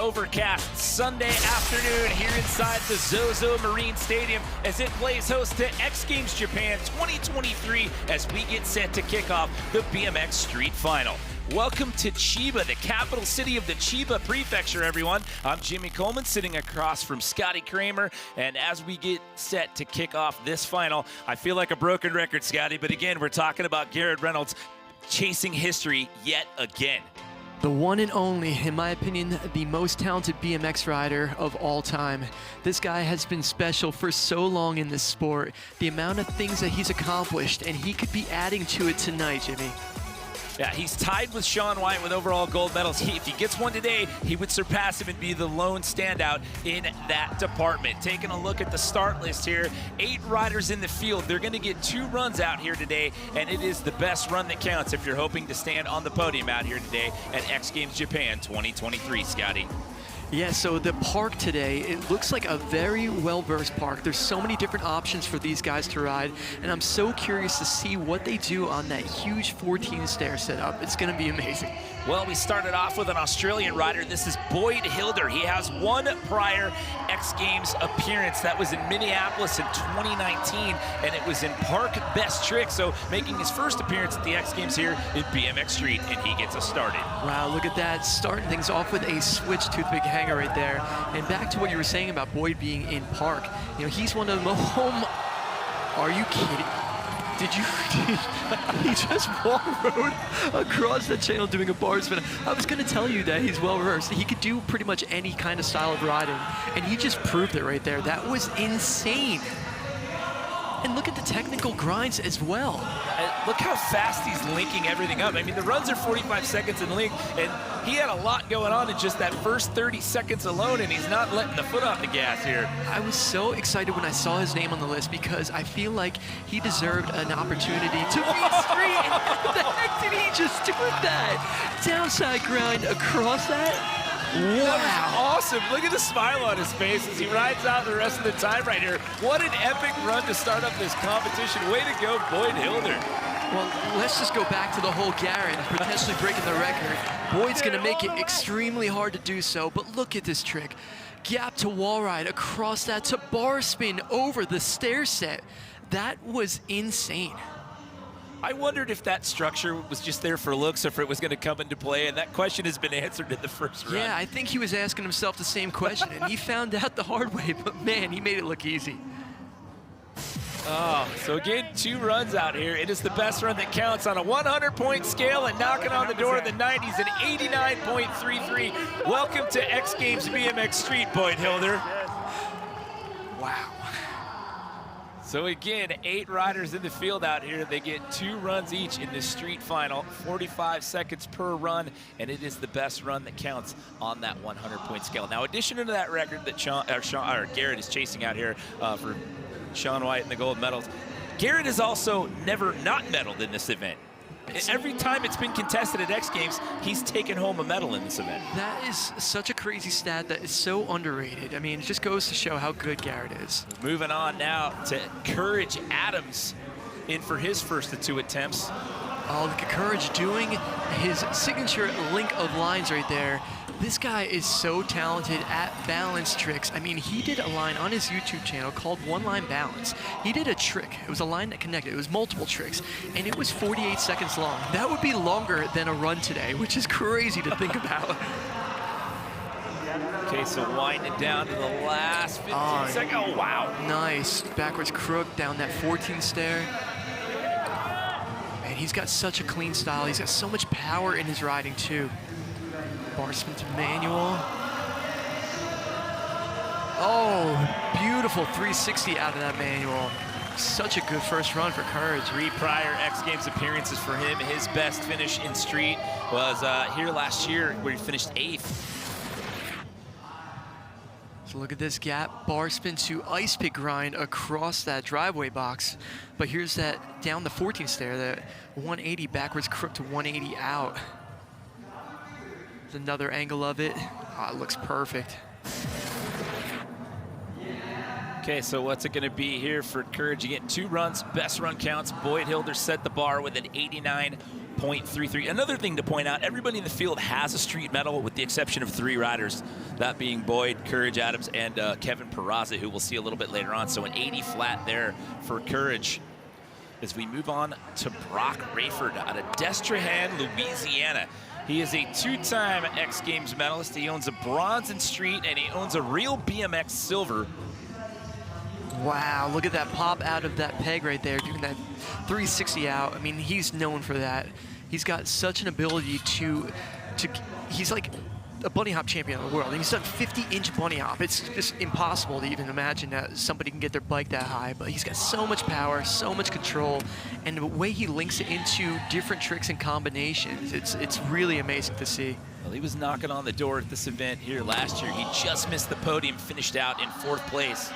overcast Sunday afternoon here inside the Zozo Marine Stadium as it plays host to XGames Japan 2023 as we get set to kick off the BMX Street Final. Welcome to Chiba, the capital city of the Chiba Prefecture, everyone. I'm Jimmy Coleman, sitting across from Scotty Kramer, and as we get set to kick off this final, I feel like a broken record, Scotty, but again, we're talking about Garrett Reynolds chasing history yet again. The one and only, in my opinion, the most talented BMX rider of all time. This guy has been special for so long in this sport. The amount of things that he's accomplished, and he could be adding to it tonight, Jimmy. Yeah, he's tied with Shaun White with overall gold medals. If he gets one today, he would surpass him and be the lone standout in that department. Taking a look at the start list here, 8 riders in the field. They're going to get 2 runs out here today, and it is the best run that counts if you're hoping to stand on the podium out here today at X Games Japan 2023, Scotty. Yeah, so the park today, it looks like a very well-versed park. There's so many different options for these guys to ride, and I'm so curious to see what they do on that huge 14-stair setup. It's gonna be amazing. Well, we started off with an Australian rider. This is Boyd Hilder. He has one prior X Games appearance. That was in Minneapolis in 2019, and it was in Park Best Trick, so making his first appearance at the X Games here in BMX Street, and he gets us started. Wow, look at that, starting things off with a switch toothpick hanger right there. And back to what you were saying about Boyd being in Park. You know, he's one of the home... Are you kidding? Did you, he just wall rode across the channel doing a bar spin. I was gonna tell you that he's well rehearsed. He could do pretty much any kind of style of riding, and he just proved it right there. That was insane. And look at the technical grinds as well. Look how fast he's linking everything up. I mean, the runs are 45 seconds in length, and he had a lot going on in just that first 30 seconds alone, and he's not letting the foot off the gas here. I was so excited when I saw his name on the list because I feel like he deserved an opportunity to be street. What the heck did he just do with that? Downside grind across that? Wow. That was awesome. Look at the smile on his face as he rides out the rest of the time right here. What an epic run to start up this competition. Way to go, Boyd Hilder. Well, let's just go back to the whole Garrett potentially breaking the record. Boyd's going to make it extremely hard to do so, but look at this trick. Gap to wall ride, across that to bar spin over the stair set. That was insane. I wondered if that structure was just there for looks or if it was going to come into play, and that question has been answered in the first run. Yeah, I think he was asking himself the same question, and he found out the hard way, but man, he made it look easy. Oh, so again, 2 runs out here. It is the best run that counts on a 100-point scale and knocking on the door of the 90s at 89.33. Welcome to X Games BMX Street, Boyd Hilder. Wow. So again, 8 riders in the field out here. They get 2 runs each in this street final, 45 seconds per run, and it is the best run that counts on that 100-point scale. Now, in addition to that record that Garrett is chasing out here for Shaun White and the gold medals, Garrett has also never not medaled in this event. Every time it's been contested at X Games, he's taken home a medal in this event. That is such a crazy stat that is so underrated. I mean, it just goes to show how good Garrett is. Moving on now to Courage Adams in for his first of 2 attempts. Oh, look at Courage doing his signature link of lines right there. This guy is so talented at balance tricks. I mean, he did a line on his YouTube channel called One Line Balance. He did a trick. It was a line that connected. It was multiple tricks, and it was 48 seconds long. That would be longer than a run today, which is crazy to think about. Okay, so winding down to the last 15 seconds. Oh, wow. Nice. Backwards crook down that 14 stair. Man, he's got such a clean style. He's got so much power in his riding, too. Bar spin to manual. Oh, beautiful 360 out of that manual. Such a good first run for Courage. 3 prior X Games appearances for him. His best finish in street was here last year where he finished 8th. So look at this gap, bar spin to ice pick grind across that driveway box. But here's that down the 14 stair, that 180 backwards crook to 180 out. Another angle of it. Oh, it looks perfect. Okay, so what's it going to be here for Courage? You get 2 runs, best run counts. Boyd Hilder set the bar with an 89 89.33. Another thing to point out, everybody in the field has a street medal with the exception of 3 riders, that being Boyd, Courage Adams, and Kevin Peraza, who we'll see a little bit later on. So an 80 flat there for Courage. As we move on to Brock Rayford out of Destrehan, Louisiana. He is a 2-time X Games medalist. He owns a bronze in street, and he owns a real BMX silver. Wow, look at that pop out of that peg right there, doing that 360 out. I mean, he's known for that. He's got such an ability to he's like a bunny hop champion of the world. And he's done 50-inch bunny hop. It's just impossible to even imagine that somebody can get their bike that high, but he's got so much power, so much control, and the way he links it into different tricks and combinations, it's really amazing to see. Well, he was knocking on the door at this event here last year. He just missed the podium, finished out in 4th place.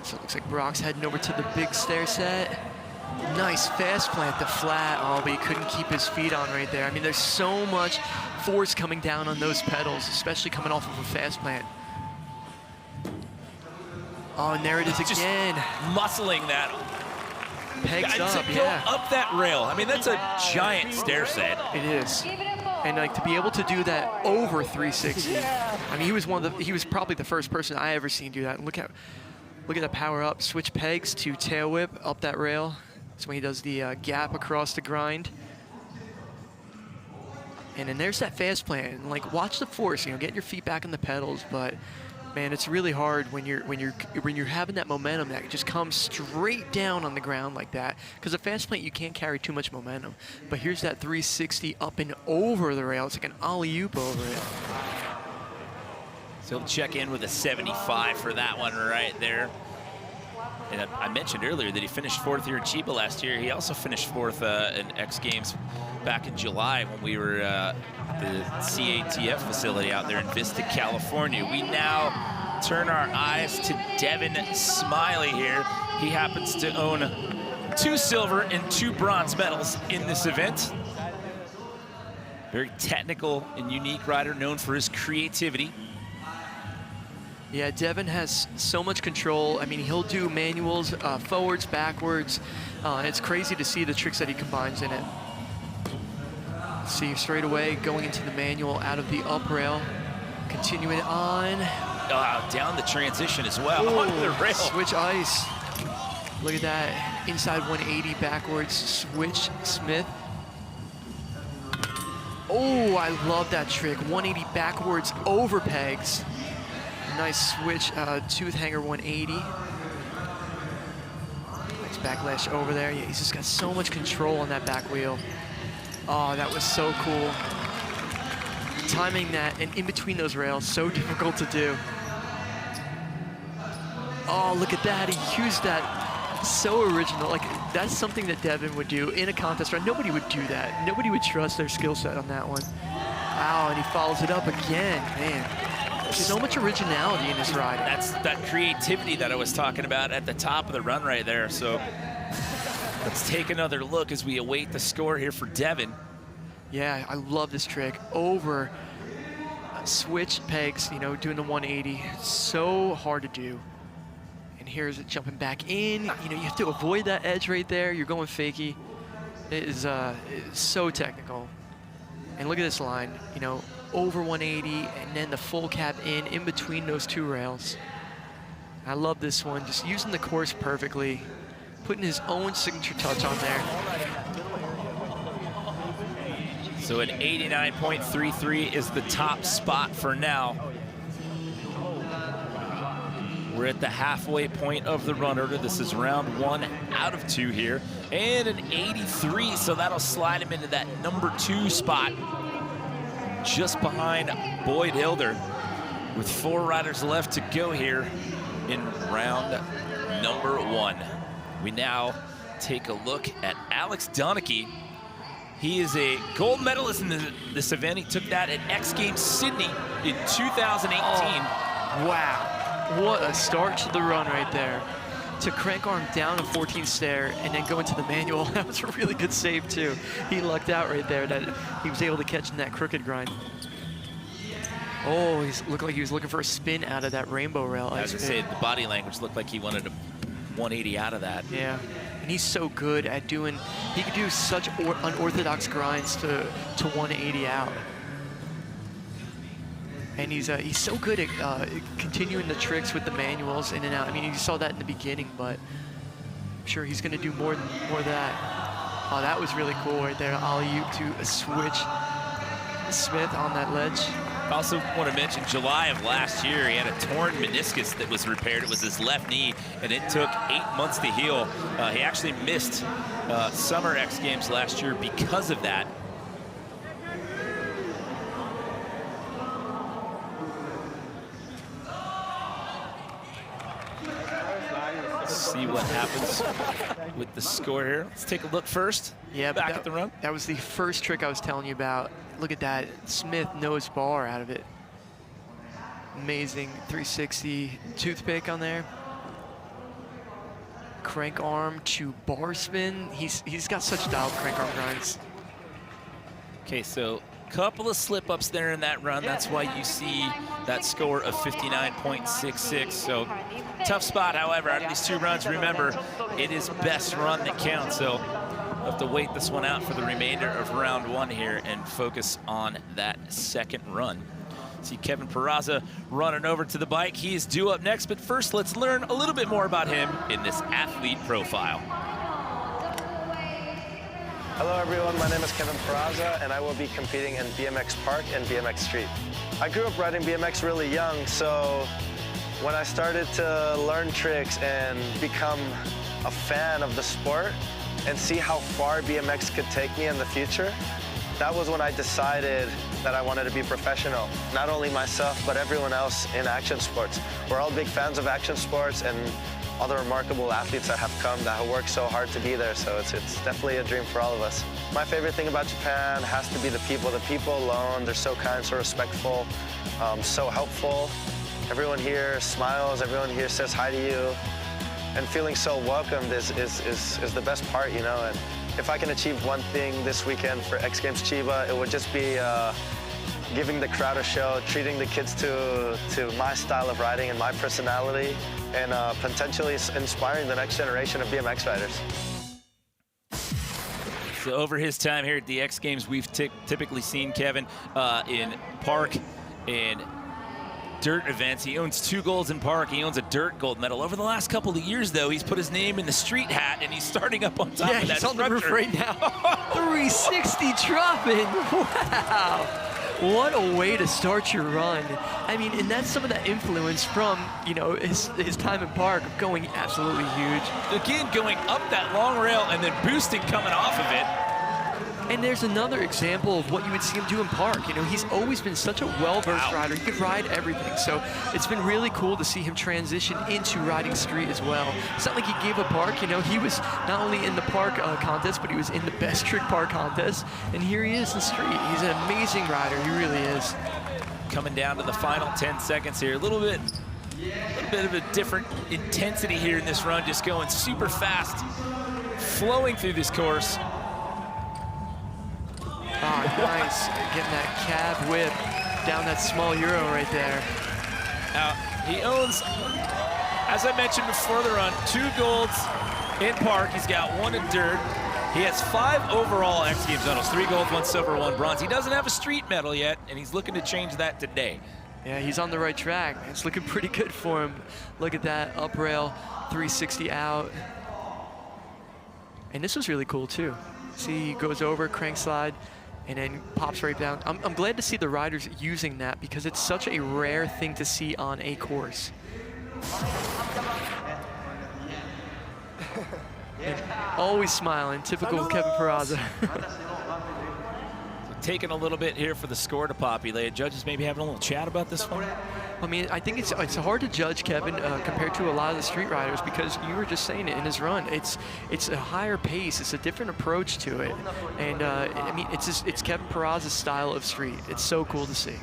So it looks like Brock's heading over to the big stair set. Nice fast plant to flat. Oh, but he couldn't keep his feet on right there. I mean, there's so much force coming down on those pedals, especially coming off of a fast plant. Oh, and there it is again. Muscling that. Pegs up, go yeah. up that rail. I mean, that's a giant stair set. It is. And like to be able to do that over 360. I mean, he was probably the first person I ever seen do that. And look at the power up, switch pegs to tail whip up that rail. That's when he does the gap across the grind. And then there's that fast plant. And like, watch the force. You know, get your feet back on the pedals. But man, it's really hard when you're having that momentum that just comes straight down on the ground like that. Because a fast plant, you can't carry too much momentum. But here's that 360 up and over the rail. It's like an alley-oop over it. So he'll check in with a 75 for that one right there. And I mentioned earlier that he finished 4th here in Chiba last year. He also finished 4th in X Games back in July when we were at the CATF facility out there in Vista, California. We now turn our eyes to Devin Smiley here. He happens to own 2 silver and 2 bronze medals in this event. Very technical and unique rider, known for his creativity. Yeah, Devin has so much control. I mean, he'll do manuals, forwards, backwards. It's crazy to see the tricks that he combines in it. See straight away going into the manual out of the up rail, continuing on. Down the transition as well, onto the rail. Switch ice. Look at that, inside 180 backwards, switch Smith. Oh, I love that trick, 180 backwards over pegs. Nice switch, tooth hanger 180. Nice backlash over there. Yeah, he's just got so much control on that back wheel. Oh, that was so cool. Timing that and in between those rails, so difficult to do. Oh, look at that, he used that. So original, like that's something that Devin would do in a contest run. Nobody would do that. Nobody would trust their skill set on that one. Wow, and he follows it up again, man. So much originality in this ride. That's that creativity that I was talking about at the top of the run right there. So let's take another look as we await the score here for Devin. Yeah, I love this trick. Over switch pegs, you know, doing the 180. So hard to do. And here's it jumping back in. You know, you have to avoid that edge right there. You're going fakie. It is so technical. And look at this line, you know, over 180 and then the full cap in between those 2 rails. I love this one, just using the course perfectly, putting his own signature touch on there. So an 89.33 is the top spot for now. We're at the halfway point of the run order. This is round 1 out of 2 here. And an 83, so that'll slide him into that number 2 spot, just behind Boyd Hilder, with 4 riders left to go here in round number 1. We now take a look at Alex Donachie. He is a gold medalist in this event. He took that at X Games Sydney in 2018. Oh, wow. What a start to the run right there. To crank arm down a 14 stair and then go into the manual, that was a really good save too. He lucked out right there that he was able to catch in that crooked grind. Oh, he looked like he was looking for a spin out of that rainbow rail. As I say, the body language looked like he wanted a 180 out of that. Yeah, And he's so good at doing, he can do such unorthodox grinds to 180 out. And he's so good at continuing the tricks with the manuals in and out. I mean, you saw that in the beginning, but I'm sure he's gonna do more of that. Oh, that was really cool right there. Alley-oop to a switch. Smith on that ledge. I also want to mention July of last year, he had a torn meniscus that was repaired. It was his left knee, and it took 8 months to heal. He actually missed Summer X Games last year because of that. See what happens with the score here. Let's take a look first. Yeah, back at the run. That was the first trick I was telling you about. Look at that. Smith nose bar out of it. Amazing 360 toothpick on there. Crank arm to bar spin. He's got such dialed crank arm grinds. Okay, so couple of slip-ups there in that run. That's why you see that score of 59.66. So tough spot, however, out of these 2 runs. Remember, it is best run that counts. So we'll have to wait this one out for the remainder of round 1 here and focus on that second run. See Kevin Peraza running over to the bike. He is due up next, but first let's learn a little bit more about him in this athlete profile. Hello everyone, my name is Kevin Peraza and I will be competing in BMX Park and BMX Street. I grew up riding BMX really young, so when I started to learn tricks and become a fan of the sport and see how far BMX could take me in the future, that was when I decided that I wanted to be professional. Not only myself, but everyone else in action sports. We're all big fans of action sports and all the remarkable athletes that have come that have worked so hard to be there, so it's definitely a dream for all of us. My favorite thing about Japan has to be the people. The people alone, they're so kind, so respectful, so helpful. Everyone here smiles, everyone here says hi to you, and feeling so welcomed is the best part, you know. And if I can achieve one thing this weekend for X Games Chiba, it would just be giving the crowd a show, treating the kids to my style of riding and my personality, and potentially inspiring the next generation of BMX riders. So over his time here at the X Games, we've typically seen Kevin in park and dirt events. He owns 2 golds in park. He owns a dirt gold medal. Over the last couple of years, though, he's put his name in the street hat, and he's starting up on top of that structure. Yeah, he's on the roof right now. 360 dropping. Wow. What a way to start your run. I mean, and that's some of that influence from, you know, his time in park of going absolutely huge. Again, going up that long rail and then boosting coming off of it. And there's another example of what you would see him do in park. You know, he's always been such a well-versed rider. He could ride everything. So it's been really cool to see him transition into riding street as well. It's not like he gave up park. You know, he was not only in the park contest, but he was in the best trick park contest. And here he is in street. He's an amazing rider. He really is. Coming down to the final 10 seconds here. A little bit of a different intensity here in this run. Just going super fast, flowing through this course. Oh, nice. Getting that cab whip down that small Euro right there. Now, he owns, as I mentioned before the run, 2 golds in park. He's got 1 in dirt. He has 5 overall X Games medals, 3 golds, 1 silver, 1 bronze. He doesn't have a street medal yet, and he's looking to change that today. Yeah, he's on the right track. It's looking pretty good for him. Look at that up rail, 360 out. And this was really cool too. See, he goes over, crank slide, and then pops right down. I'm glad to see the riders using that because it's such a rare thing to see on a course. Always smiling, typical Kevin Peraza. Taking a little bit here for the score to populate. Judges maybe having a little chat about this one. I mean, I think it's hard to judge Kevin compared to a lot of the street riders because you were just saying it in his run. It's a higher pace. It's a different approach to it, and I mean, it's Kevin Peraza's style of street. It's so cool to see.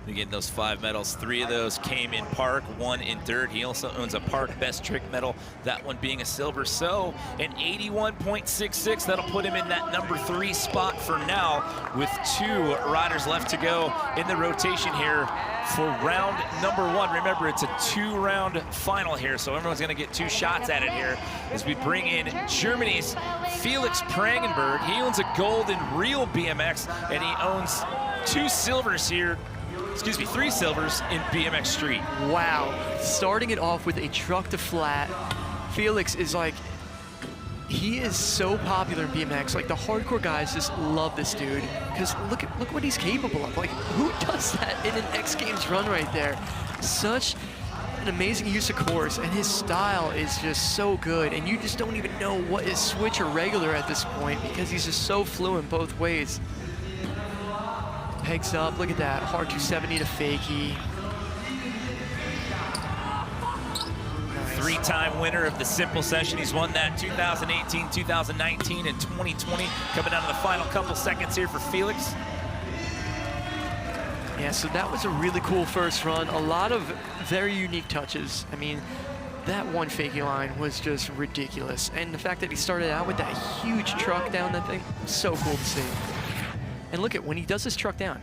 Again, those 5 medals, 3 of those came in park, 1 in dirt. He also owns a park best trick medal, that one being a silver. So an 81.66, that'll put him in that number 3 spot for now, with 2 riders left to go in the rotation here for round number 1. Remember, it's a 2-round final here, so everyone's gonna get 2 shots at it here as we bring in Germany's Felix Prangenberg. He owns a gold in real BMX, and he owns 2 silvers here. Excuse me, 3 silvers in BMX Street. Wow, starting it off with a truck to flat. Felix is like, he is so popular in BMX. Like, the hardcore guys just love this dude, because look what he's capable of. Like, who does that in an X Games run right there? Such an amazing use of course, and his style is just so good, and you just don't even know what is switch or regular at this point, because he's just so fluent both ways. Pegs up, look at that, hard 270 to fakie. Nice. 3-time winner of the simple session. He's won that 2018, 2019, and 2020. Coming down to the final couple seconds here for Felix. Yeah, so that was a really cool first run. A lot of very unique touches. I mean, that one fakie line was just ridiculous. And the fact that he started out with that huge truck down that thing, so cool to see. And look at, when he does this truck down,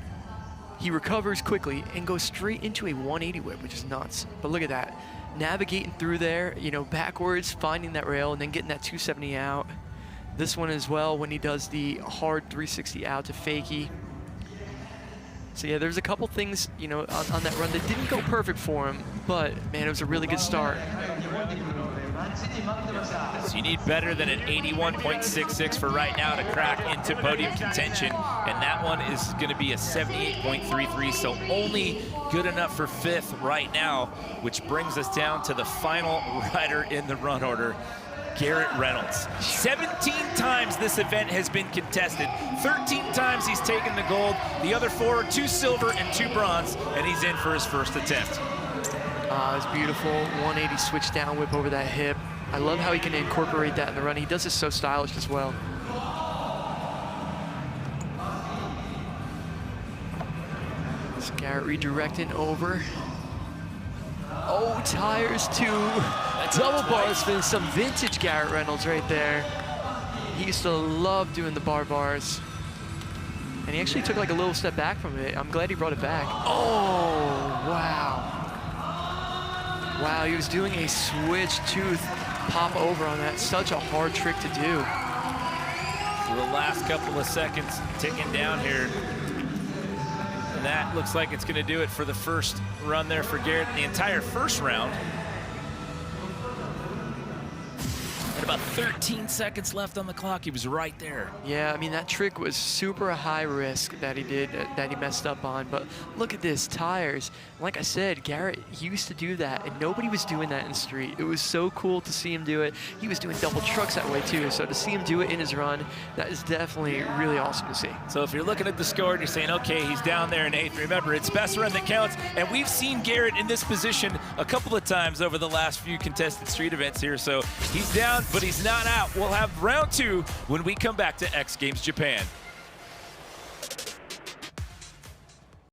he recovers quickly and goes straight into a 180 whip, which is nuts. But look at that, navigating through there, you know, backwards, finding that rail, and then getting that 270 out. This one as well, when he does the hard 360 out to fakie. So yeah, there's a couple things, you know, on that run that didn't go perfect for him, but man, it was a really good start. So you need better than an 81.66 for right now to crack into podium contention, and that one is going to be a 78.33, so only good enough for 5th right now, which brings us down to the final rider in the run order, Garrett Reynolds. 17 times this event has been contested. 13 times he's taken the gold. The other 4, 2 silver and 2 bronze, and he's in for his first attempt. It's beautiful, 180 switch down whip over that hip. I love how he can incorporate that in the run. He does this so stylish as well. So Garrett redirecting over. Oh, tires to double bar spin. Some vintage Garrett Reynolds right there. He used to love doing the bar bars. And he actually took like a little step back from it. I'm glad he brought it back. Oh, wow. Wow, he was doing a switch tooth pop over on that. Such a hard trick to do. So the last couple of seconds ticking down here. And that looks like it's going to do it for the first run there for Garrett. The entire first round. At about 13 seconds left on the clock, he was right there. Yeah, I mean, that trick was super high risk that he did, that he messed up on. But look at this, tires. Like I said, Garrett used to do that, and nobody was doing that in street. It was so cool to see him do it. He was doing double trucks that way too, so to see him do it in his run, that is definitely really awesome to see. So if you're looking at the score and you're saying, okay, he's down there in 8th, remember, it's best run that counts, and we've seen Garrett in this position a couple of times over the last few contested street events here, so he's down, but he's not out. We'll have round 2 when we come back to X Games Japan.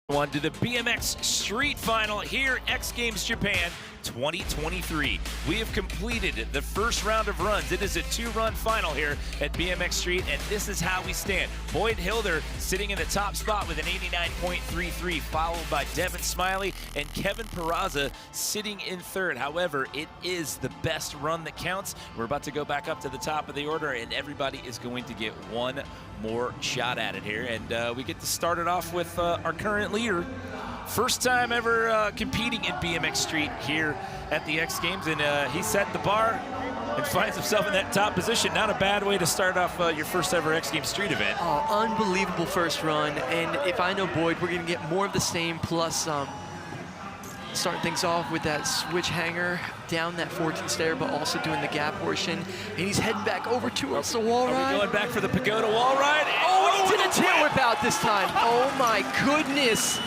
On to the BMX Street Final here, X Games Japan 2023. We have completed the first round of runs. It is a 2-run final here at BMX Street, and this is how we stand. Boyd Hilder sitting in the top spot with an 89.33, followed by Devin Smiley and Kevin Peraza sitting in 3rd. However, it is the best run that counts. We're about to go back up to the top of the order, and everybody is going to get one more shot at it here. And we get to start it off with our current leader. First time ever competing in BMX Street here at the X Games, and he set the bar and finds himself in that top position. Not a bad way to start off your first ever X Games Street event. Oh, unbelievable first run, and if I know Boyd, we're gonna get more of the same, plus starting things off with that switch hanger down that 14 stair, but also doing the gap portion. And he's heading back over towards the wall ride. Are we going back for the pagoda wall ride? Oh, he did a tail whip out this time. Oh my goodness.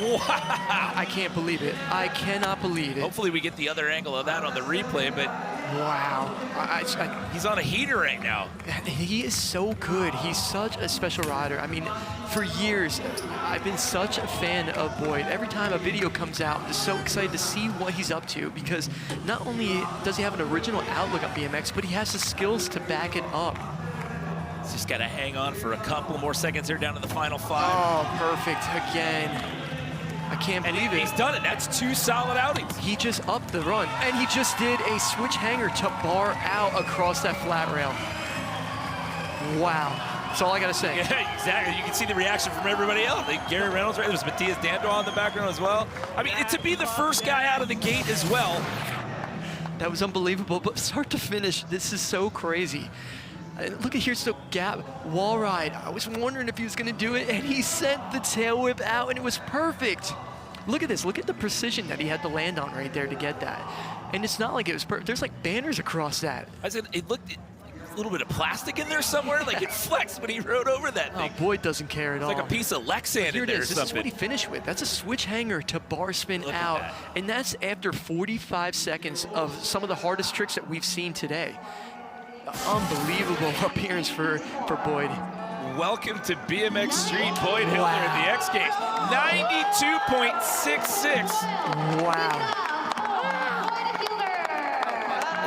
Wow. I can't believe it. I cannot believe it. Hopefully we get the other angle of that on the replay, but Wow. he's on a heater right now. He is so good. He's such a special rider. I mean, for years, I've been such a fan of Boyd. Every time a video comes out, I'm just so excited to see what he's up to, because not only does he have an original outlook on BMX, but he has the skills to back it up. He's just got to hang on for a couple more seconds here down to the final 5. Oh, perfect again. I can't believe it. He's done it. That's 2 solid outings. He just upped the run, and he just did a switch hanger to bar out across that flat rail. Wow. That's all I got to say. Yeah, exactly. You can see the reaction from everybody else. Like Gary Reynolds, right? There's Matthias Dandois in the background as well. I mean, to be the first guy out of the gate as well. That was unbelievable, but start to finish, this is so crazy. Look at here's the gap, wall ride. I was wondering if he was gonna do it, and he sent the tail whip out, and it was perfect. Look at this, look at the precision that he had to land on right there to get that. And it's not like it was perfect. There's like banners across that. I said, it looked a little bit of plastic in there somewhere, like it flexed when he rode over that thing. Oh, Boyd doesn't care at all. It's like a piece of Lexan Here in it there is. or This is what he something. finished with. That's a switch hanger to bar spin Look at out. that. And that's after 45 seconds of some of the hardest tricks that we've seen today. Unbelievable appearance for Boyd. Welcome to BMX Street, Boyd Hilder at the X Games. 92.66. Wow.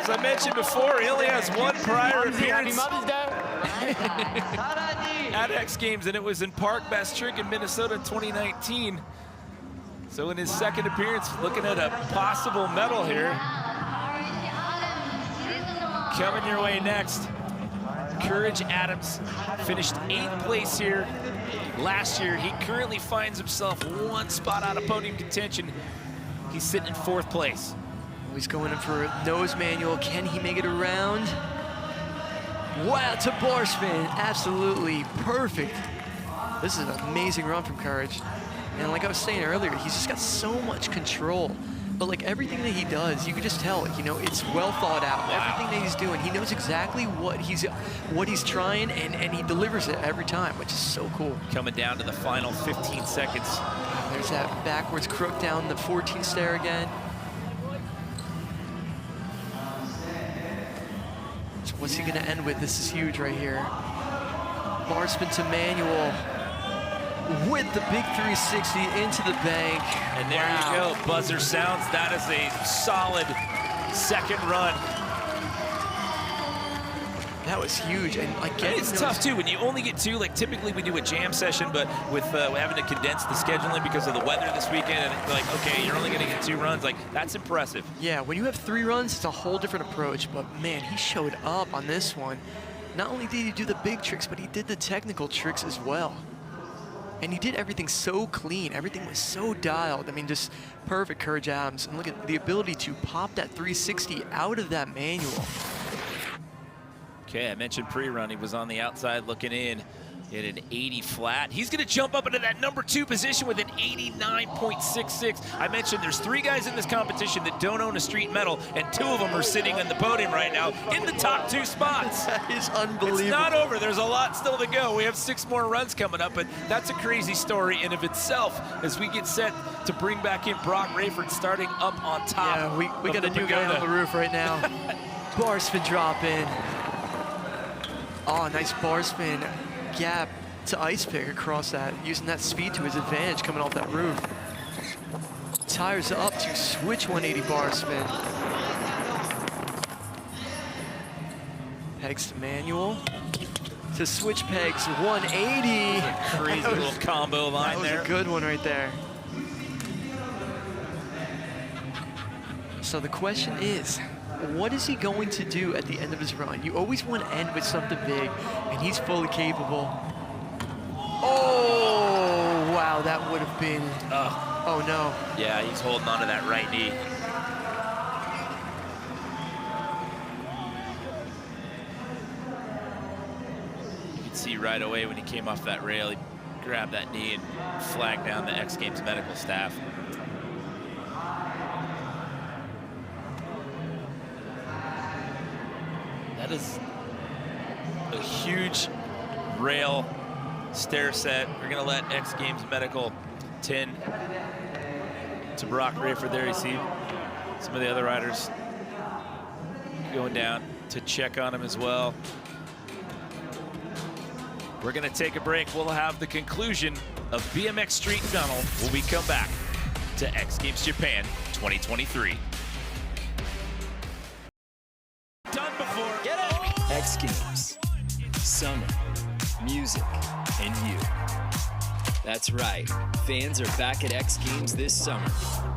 As I mentioned before, he only has 1 prior appearance at X Games, and it was in Park Best Trick in Minnesota in 2019. So in his 2nd appearance, looking at a possible medal here. Coming your way next, Courage Adams finished 8th place here last year. He currently finds himself 1 spot out of podium contention. He's sitting in 4th place. He's going in for a nose manual. Can he make it around? Wow, to bar spin. Absolutely perfect. This is an amazing run from Courage. And like I was saying earlier, he's just got so much control. But like everything that he does, you can just tell, you know, it's well thought out. Wow. Everything that he's doing, he knows exactly what he's trying, and he delivers it every time, which is so cool. Coming down to the final 15 seconds. There's that backwards crook down the 14 stair again. So what's he gonna end with? This is huge right here. Bar spin to manual with the big 360 into the bank. And there you go, buzzer sounds. That is a solid 2nd run. That was huge, and again, It's tough too when you only get 2. Like typically we do a jam session, but with having to condense the scheduling because of the weather this weekend, and like, okay, you're only gonna get 2 runs. Like that's impressive. Yeah, when you have 3 runs, it's a whole different approach, but man, he showed up on this one. Not only did he do the big tricks, but he did the technical tricks as well. And he did everything so clean. Everything was so dialed. I mean, just perfect Courage Adams. And look at the ability to pop that 360 out of that manual. Okay, I mentioned pre-run. He was on the outside looking in. He had an 80 flat. He's gonna jump up into that number 2 position with an 89.66. I mentioned there's 3 guys in this competition that don't own a street medal, and 2 of them are sitting on the podium right now in the top 2 spots. That is unbelievable. It's not over. There's a lot still to go. We have 6 more runs coming up, but that's a crazy story in of itself as we get set to bring back in Brock Rayford starting up on top. Yeah, we got a new guy on the roof right now. Bar spin drop in. Oh, nice bar spin gap to ice pick across that, using that speed to his advantage coming off that roof. Tires up to switch 180 bar spin. Pegs to manual. To switch pegs 180. Crazy little combo line there. That was a good one right there. So the question is, what is he going to do at the end of his run? You always want to end with something big, and he's fully capable. Oh, wow, that would have been, oh no. Yeah, he's holding on to that right knee. You can see right away when he came off that rail, he grabbed that knee and flagged down the X Games medical staff. That is a huge rail stair set. We're gonna let X Games Medical 10 to Brock Rayford there. You see some of the other riders going down to check on him as well. We're going to take a break. We'll have the conclusion of BMX Street Funnel when we come back to X Games Japan 2023. Done before. Get it! X Games, summer, music, and you. That's right, fans are back at X Games this summer.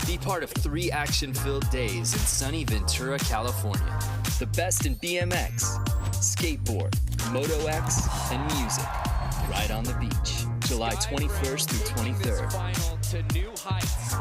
Be part of 3 action-filled days in sunny Ventura, California. The best in BMX, skateboard, Moto X, and music. Right on the beach, July 21st through 23rd. Final to new heights.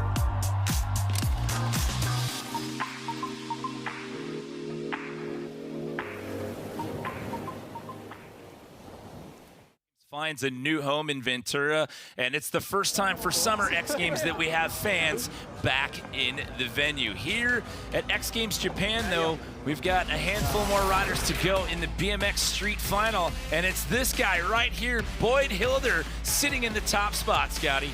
Finds a new home in Ventura, and it's the first time for Summer X Games that we have fans back in the venue. Here at X Games Japan, though, we've got a handful more riders to go in the BMX Street Final, and it's this guy right here, Boyd Hilder, sitting in the top spot, Scotty.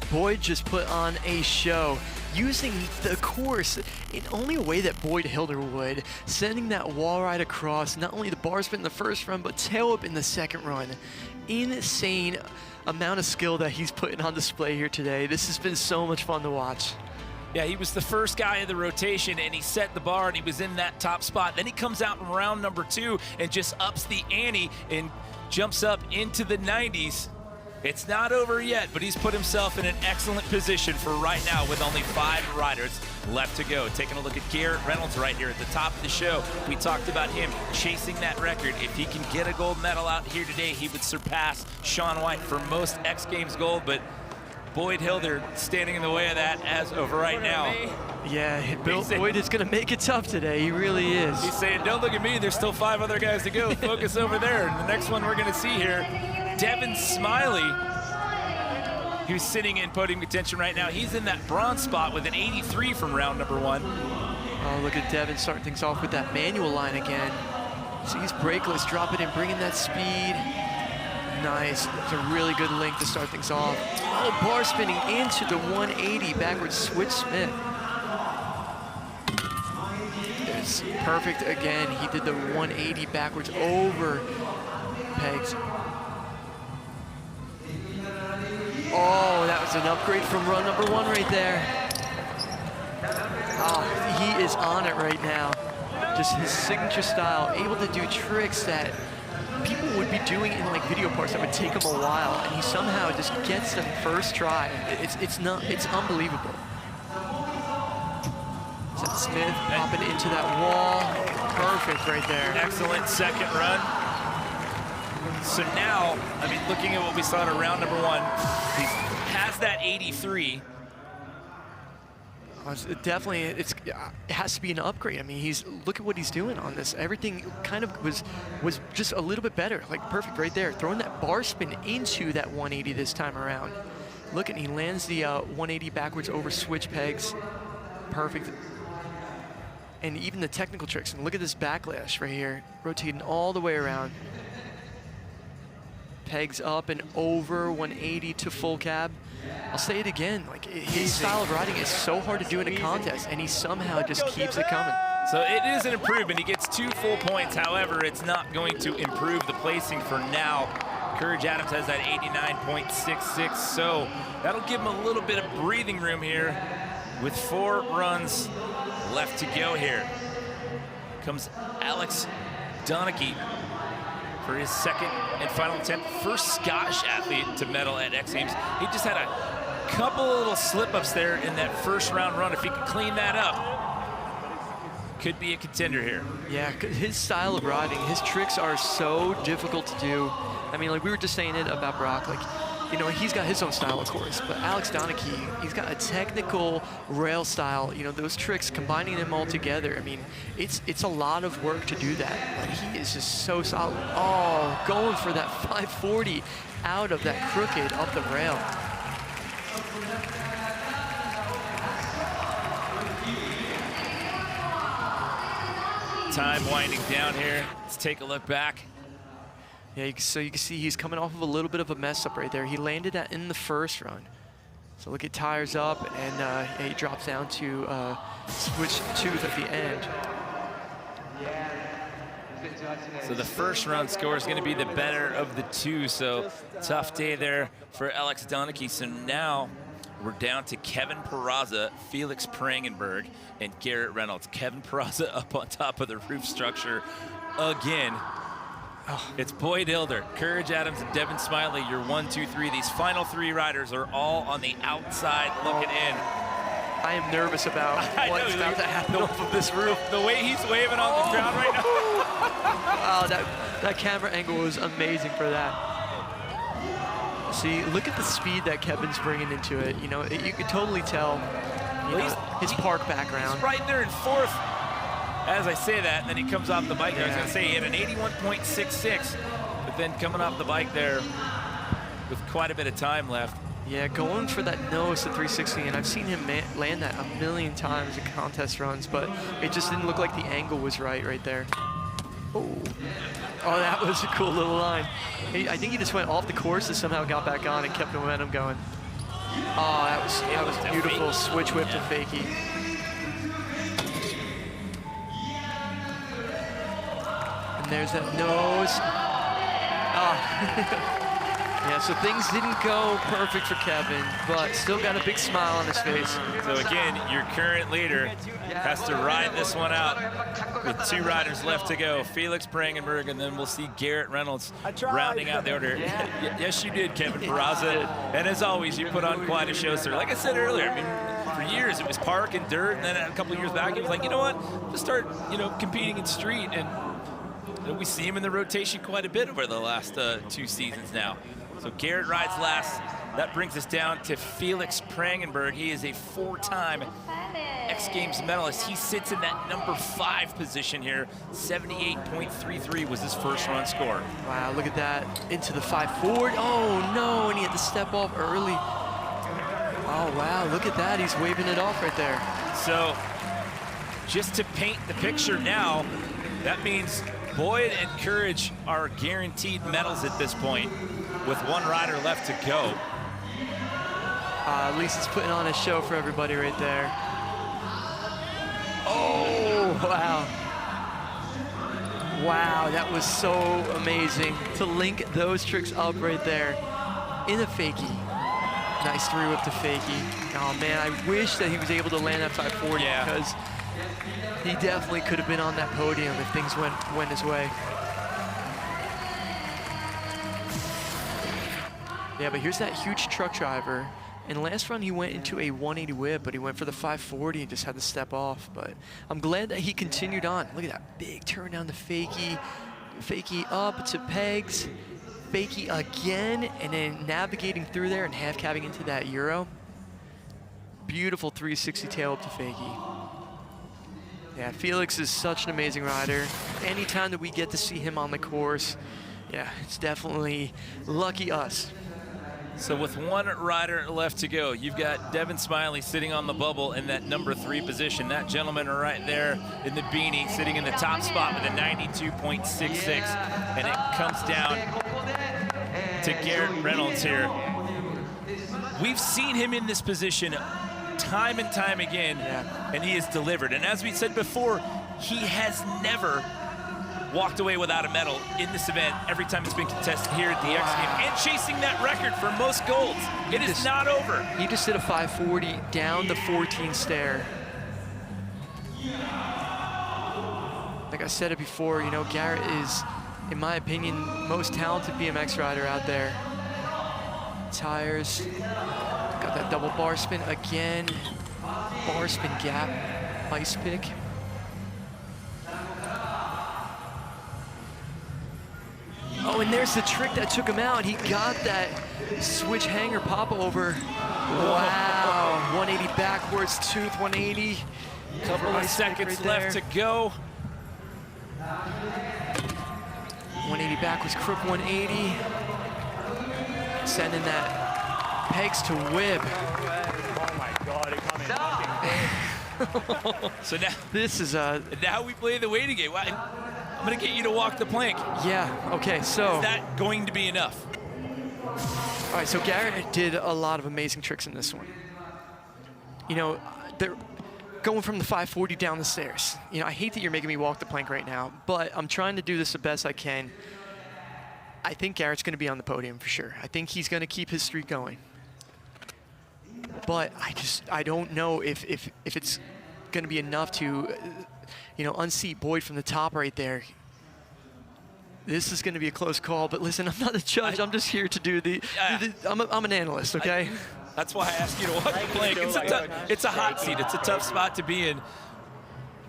Boyd just put on a show using the course in only a way that Boyd Hilder would, sending that wall ride across, not only the bar spin in the first run, but tail whip in the second run. Insane amount of skill that he's putting on display here today. This has been so much fun to watch. Yeah, he was the first guy in the rotation, and he set the bar, and he was in that top spot. Then he comes out in round number 2 and just ups the ante and jumps up into the 90s. It's not over yet, but he's put himself in an excellent position for right now with only 5 riders left to go. Taking a look at Garrett Reynolds right here at the top of the show. We talked about him chasing that record. If he can get a gold medal out here today, he would surpass Shaun White for most X Games gold, but Boyd Hilder standing in the way of that as of right now. Yeah, Boyd is going to make it tough today. He really is. He's saying, don't look at me. There's still 5 other guys to go. Focus over there. And the next one we're going to see here, Devin Smiley, who's sitting in podium contention right now. He's in that bronze spot with an 83 from round number 1. Oh, look at Devin starting things off with that manual line again. So he's brakeless, dropping and bringing that speed. Nice. It's a really good link to start things off. Oh, bar spinning into the 180 backwards switch spin. It's perfect again. He did the 180 backwards over pegs. Oh, that was an upgrade from run number 1 right there. Oh, he is on it right now. Just his signature style, able to do tricks that people would be doing in like video parts that would take him a while, and he somehow just gets them first try. It's unbelievable. Seth Smith popping into that wall. Perfect right there. Excellent second run. So now, I mean, looking at what we saw in round number 1, he has that 83. Definitely, it has to be an upgrade. I mean, look at what he's doing on this. Everything kind of was just a little bit better, like perfect right there. Throwing that bar spin into that 180 this time around. Look, and he lands the 180 backwards over switch pegs. Perfect. And even the technical tricks. And look at this backlash right here, rotating all the way around. Pegs up and over 180 to full cab. I'll say it again, like his style of riding is so hard to do in a contest, and he somehow just keeps it coming. So it is an improvement. He gets 2 full points. However, it's not going to improve the placing for now. Courage Adams has that 89.66, so that'll give him a little bit of breathing room here with 4 runs left to go here. Comes Alex Donachie for his second and final attempt. First Scottish athlete to medal at X Games. He just had a couple of little slip-ups there in that first round run. If he could clean that up, could be a contender here. Yeah, his style of riding, his tricks are so difficult to do. I mean, like we were just saying it about Brock, like, you know, he's got his own style, of course, but Alex Donachie, he's got a technical rail style. You know, those tricks, combining them all together, I mean, it's a lot of work to do that, but he is just so solid. Oh, going for that 540 out of that crooked up the rail. Time winding down here. Let's take a look back. Yeah, so you can see he's coming off of a little bit of a mess up right there. He landed that in the first run. So look at tires up, and he drops down to switch tooth at the end. So the first run score is going to be the better of the two. So tough day there for Alex Donachie. So now we're down to Kevin Peraza, Felix Prangenberg, and Garrett Reynolds. Kevin Peraza up on top of the roof structure again. Oh, it's Boyd Hilder, Courage Adams, and Devin Smiley, your 1, 2, 3. These final 3 riders are all on the outside looking in. I am nervous about what's about to happen off of this roof. The way he's waving on the ground right now. Wow, that camera angle was amazing for that. See, look at the speed that Kevin's bringing into it. You know, you could totally tell his park background. He's right there in 4th. As I say that, and then he comes off the bike there. I was going to say he had an 81.66, but then coming off the bike there with quite a bit of time left. Yeah, going for that nose at 360, and I've seen him land that a million times in contest runs, but it just didn't look like the angle was right there. Oh, that was a cool little line. I think he just went off the course and somehow got back on and kept the momentum going. Oh, that was beautiful. Switch whip to fakie. And there's that nose. Yeah, so things didn't go perfect for Kevin, but still got a big smile on his face. So again, your current leader has to ride this one out with 2 riders left to go. Felix Prangenberg, and then we'll see Garrett Reynolds rounding out the order. Yes, you did, Kevin Peraza. And as always, you put on quite a show, sir. Like I said earlier, I mean, for years it was park and dirt, and then a couple of years back, he was like, you know what, just start, competing in street. And we see him in the rotation quite a bit over the last 2 seasons now. So Garrett rides last. That brings us down to Felix Prangenberg. He is a 4-time X Games medalist. He sits in that number 5 position here. 78.33 was his first run score. Wow, look at that. Into the 5-4. Oh no, and he had to step off early. Oh wow, look at that. He's waving it off right there. So just to paint the picture now, that means Boyd and Courage are guaranteed medals at this point, with 1 rider left to go. At least it's putting on a show for everybody right there. Oh, wow. Wow, that was so amazing to link those tricks up right there in a fakie. Nice 3-whip to fakie. Oh man, I wish that he was able to land that 540 because he definitely could have been on that podium if things went his way. Yeah, but here's that huge truck driver. And last run he went into a 180 whip, but he went for the 540 and just had to step off. But I'm glad that he continued on. Look at that big turn down to fakie. Fakie up to pegs. Fakie again, and then navigating through there and half-cabbing into that Euro. Beautiful 360 tail up to fakie. Yeah, Felix is such an amazing rider. Anytime that we get to see him on the course, yeah, it's definitely lucky us. So with 1 rider left to go, you've got Devin Smiley sitting on the bubble in that number 3 position. That gentleman right there in the beanie, sitting in the top spot with a 92.66. And it comes down to Garrett Reynolds here. We've seen him in this position time and time again, and he has delivered. And as we said before, he has never walked away without a medal in this event every time it's been contested here at the X Games, and chasing that record for most golds. It is not over. He just did a 540 down the 14 stair. Like I said it before, Garrett is, in my opinion, most talented BMX rider out there. Tires, got that double bar spin again. Bar spin gap, ice pick. Oh, and there's the trick that took him out. He got that switch hanger pop over. Wow, 180 backwards, tooth 180. Couple of seconds left to go. 180 backwards, crook 180. Sending that pegs to whip. Oh my God, it coming. So now, this is now we play the waiting game. I'm gonna get you to walk the plank. Yeah, okay, so. Is that going to be enough? All right, so Garrett did a lot of amazing tricks in this one. You know, they're going from the 540 down the stairs. You know, I hate that you're making me walk the plank right now, but I'm trying to do this the best I can. I think Garrett's going to be on the podium for sure. I think he's going to keep his streak going. But I don't know if it's going to be enough to, you know, unseat Boyd from the top right there. This is going to be a close call, but listen, I'm not a judge. I'm just here to do I'm an analyst, okay? That's why I asked you to walk the plank. It's a hot seat. It's a tough spot to be in.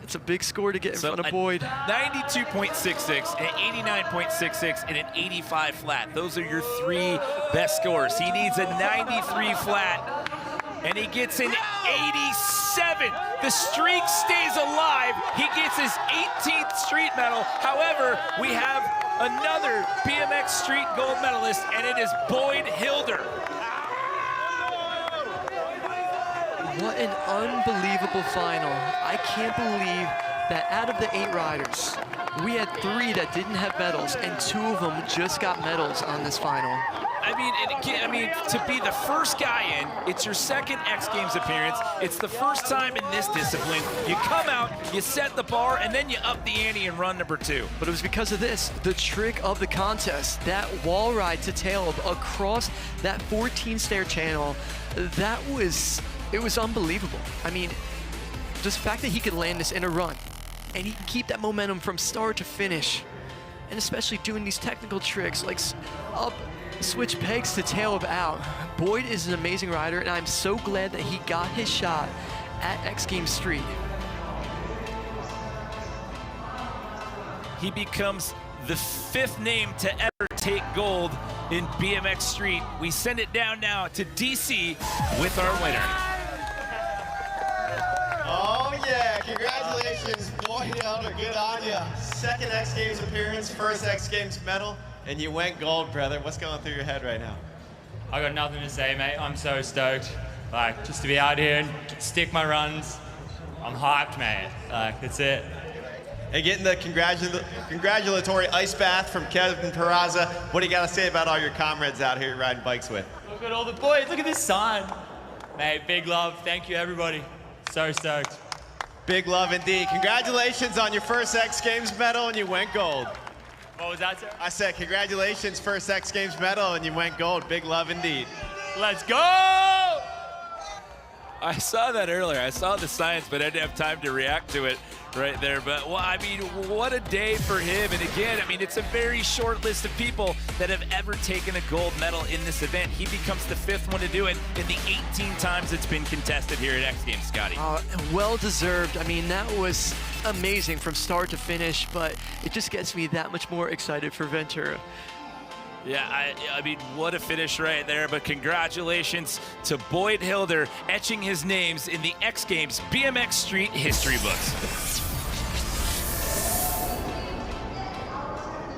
It's a big score to get in front of Boyd. 92.66, an 89.66, and an 85 flat. Those are your three best scores. He needs a 93 flat, and he gets an 87. The streak stays alive. He gets his 18th street medal. However, we have another BMX Street gold medalist, and it is Boyd Hilder. What an unbelievable final. I can't believe that out of the 8 riders, we had 3 that didn't have medals, and 2 of them just got medals on this final. I mean, to be the first guy in, it's your second X Games appearance. It's the first time in this discipline. You come out, you set the bar, and then you up the ante and run number 2. But it was because of this, the trick of the contest, that wall ride to tail across that 14-stair channel. It was unbelievable. I mean, just the fact that he could land this in a run, and he can keep that momentum from start to finish, and especially doing these technical tricks like up, switch pegs to tail of out. Boyd is an amazing rider, and I'm so glad that he got his shot at X Games Street. He becomes the 5th name to ever take gold in BMX Street. We send it down now to DC with our winner. Oh yeah, congratulations, Boyd Hilder, good on you. Second X Games appearance, first X Games medal, and you went gold, brother. What's going through your head right now? I got nothing to say, mate. I'm so stoked. Like, just to be out here and stick my runs. I'm hyped, man. Like, that's it. And getting the congratulatory ice bath from Kevin Peraza. What do you got to say about all your comrades out here riding bikes with? Look at all the boys. Look at this sign. Mate, big love. Thank you, everybody. So stoked. Big love indeed. Congratulations on your first X Games medal, and you went gold. What was that, sir? I said congratulations, first X Games medal, and you went gold. Big love indeed. Let's go! I saw that earlier. I saw the signs, but I didn't have time to react to it right there. But, well, I mean, what a day for him. And again, I mean, it's a very short list of people that have ever taken a gold medal in this event. He becomes the 5th one to do it in the 18 times it's been contested here at X Games, Scotty. Well deserved. I mean, that was amazing from start to finish, but it just gets me that much more excited for Ventura. Yeah, I mean, what a finish right there, but congratulations to Boyd Hilder, etching his names in the X Games BMX Street history books.